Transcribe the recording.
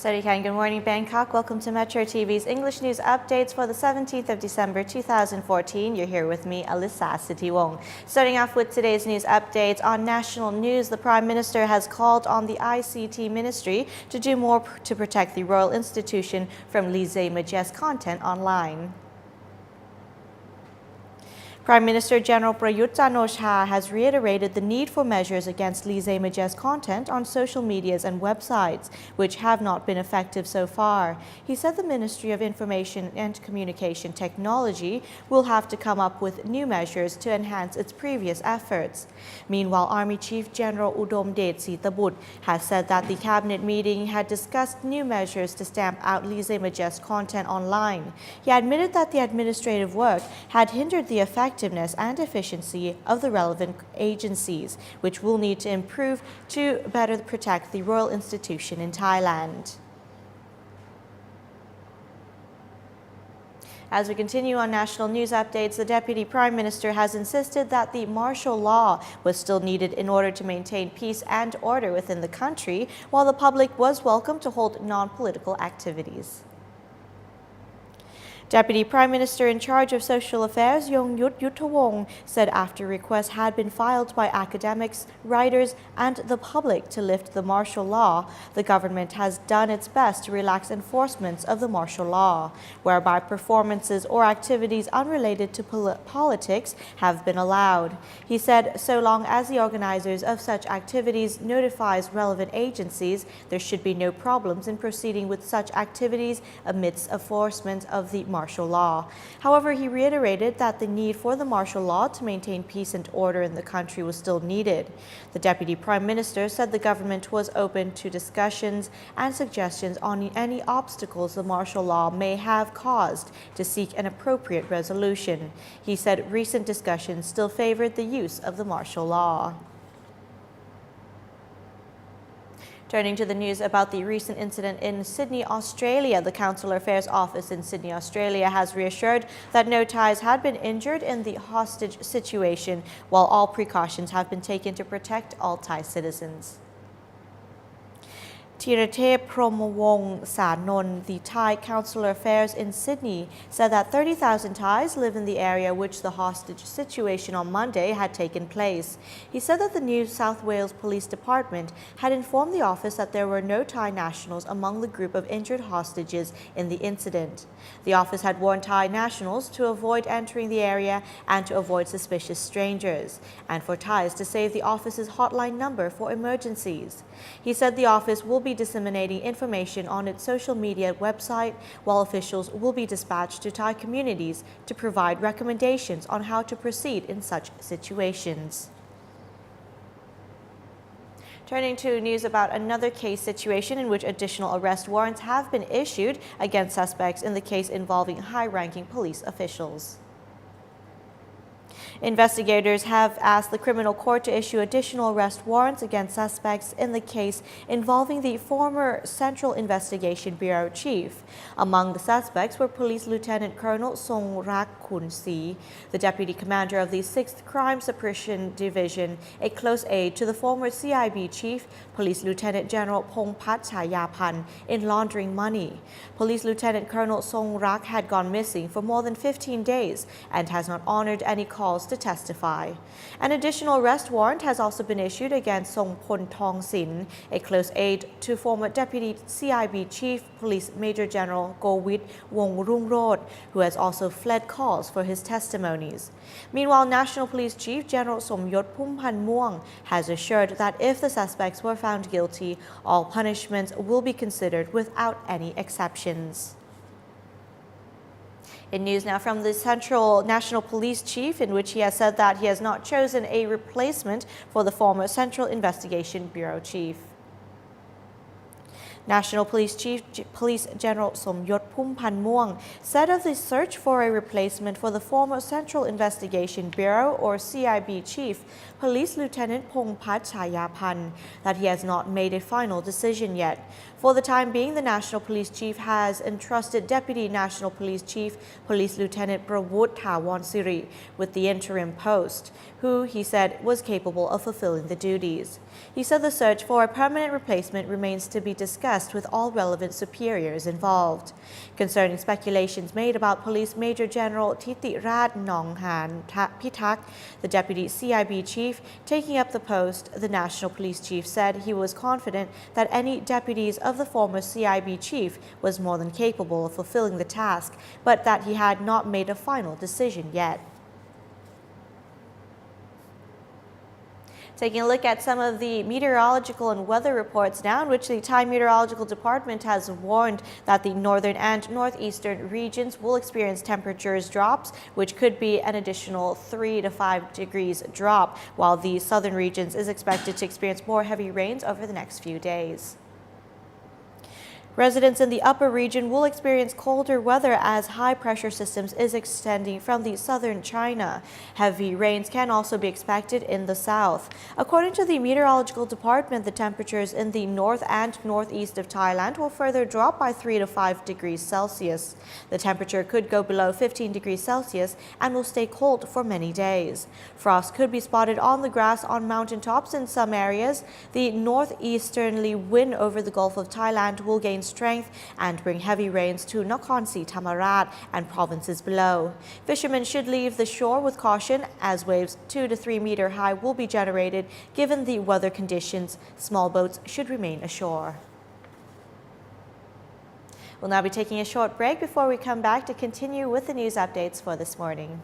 Good morning, Bangkok. Welcome to Metro TV's English News Updates for the 17th of December 2014. You're here with me, Alyssa Sitiwong. Starting off with today's news updates on national news, the Prime Minister has called on the ICT Ministry to do more to protect the royal institution from lèse-majesté content online. Prime Minister General Prayut Chan-o-cha has reiterated the need for measures against lèse-majesté content on social medias and websites, which have not been effective so far. He said the Ministry of Information and Communication Technology will have to come up with new measures to enhance its previous efforts. Meanwhile, Army Chief General Udom Det Sitabut has said that the cabinet meeting had discussed new measures to stamp out lèse-majesté content online. He admitted that the administrative work had hindered the effectiveness and efficiency of the relevant agencies, which will need to improve to better protect the royal institution in Thailand. As we continue on national news updates, the Deputy Prime Minister has insisted that the martial law was still needed in order to maintain peace and order within the country, while the public was welcome to hold non-political activities. Deputy Prime Minister in charge of Social Affairs Yongnyut Yuttawong said after requests had been filed by academics, writers and the public to lift the martial law, the government has done its best to relax enforcement of the martial law, whereby performances or activities unrelated to politics have been allowed. He said so long as the organizers of such activities notifies relevant agencies, there should be no problems in proceeding with such activities amidst enforcement of the martial law. However, he reiterated that the need for the martial law to maintain peace and order in the country was still needed. The Deputy Prime Minister said the government was open to discussions and suggestions on any obstacles the martial law may have caused to seek an appropriate resolution. He said recent discussions still favored the use of the martial law. Turning to the news about the recent incident in Sydney, Australia, the Consular Affairs Office in Sydney, Australia has reassured that no Thais had been injured in the hostage situation, while all precautions have been taken to protect all Thai citizens. Thirathep Promawong Sanon, the Thai Consular Affairs in Sydney, said that 30,000 Thais live in the area which the hostage situation on Monday had taken place. He said that the New South Wales Police Department had informed the office that there were no Thai nationals among the group of injured hostages in the incident. The office had warned Thai nationals to avoid entering the area and to avoid suspicious strangers, and for Thais to save the office's hotline number for emergencies. He said the office will be disseminating information on its social media website, while officials will be dispatched to Thai communities to provide recommendations on how to proceed in such situations. Turning to news about another case situation in which additional arrest warrants have been issued against suspects in the case involving high-ranking police officials. Investigators have asked the criminal court to issue additional arrest warrants against suspects in the case involving the former Central Investigation Bureau chief. Among the suspects were Police Lieutenant Colonel Songrak Khunsi, the deputy commander of the 6th Crime Suppression Division, a close aide to the former CIB chief, Police Lieutenant General Pongpat Chayapan, in laundering money. Police Lieutenant Colonel Songrak had gone missing for more than 15 days and has not honored any calls to testify. An additional arrest warrant has also been issued against Songpon Thong Sin, a close aide to former Deputy CIB Chief Police Major General Govit Wongrungrod, who has also fled calls for his testimonies. Meanwhile, National Police Chief General Somyot Phumpan Muang has assured that if the suspects were found guilty, all punishments will be considered without any exceptions. In news now from the Central National Police Chief, in which he has said that he has not chosen a replacement for the former Central Investigation Bureau chief. National Police Chief Police General Somyot Phumpan Muang said of the search for a replacement for the former Central Investigation Bureau or CIB Chief Police Lieutenant Pongpat Chayapan that he has not made a final decision yet. For the time being, the National Police Chief has entrusted Deputy National Police Chief Police Lieutenant Prawut Thawon Siri with the interim post, who he said was capable of fulfilling the duties. He said the search for a permanent replacement remains to be discussed discussed with all relevant superiors involved. Concerning speculations made about Police Major General Thitirat Nonghan Pitak, the Deputy CIB Chief, taking up the post, the National Police Chief said he was confident that any deputies of the former CIB Chief was more than capable of fulfilling the task, but that he had not made a final decision yet. Taking a look at some of the meteorological and weather reports now, in which the Thai Meteorological Department has warned that the northern and northeastern regions will experience temperatures drops, which could be an additional 3 to 5 degrees drop, while the southern regions is expected to experience more heavy rains over the next few days. Residents in the upper region will experience colder weather as high-pressure systems is extending from the southern China. Heavy rains can also be expected in the south. According to the Meteorological Department, the temperatures in the north and northeast of Thailand will further drop by 3 to 5 degrees Celsius. The temperature could go below 15 degrees Celsius and will stay cold for many days. Frost could be spotted on the grass on mountaintops in some areas. The northeasterly wind over the Gulf of Thailand will gain strength and bring heavy rains to Nakhon Si Thammarat and provinces below. Fishermen should leave the shore with caution as waves 2 to 3 meter high will be generated. Given the weather conditions, small boats should remain ashore. We'll now be taking a short break before we come back to continue with the news updates for this morning.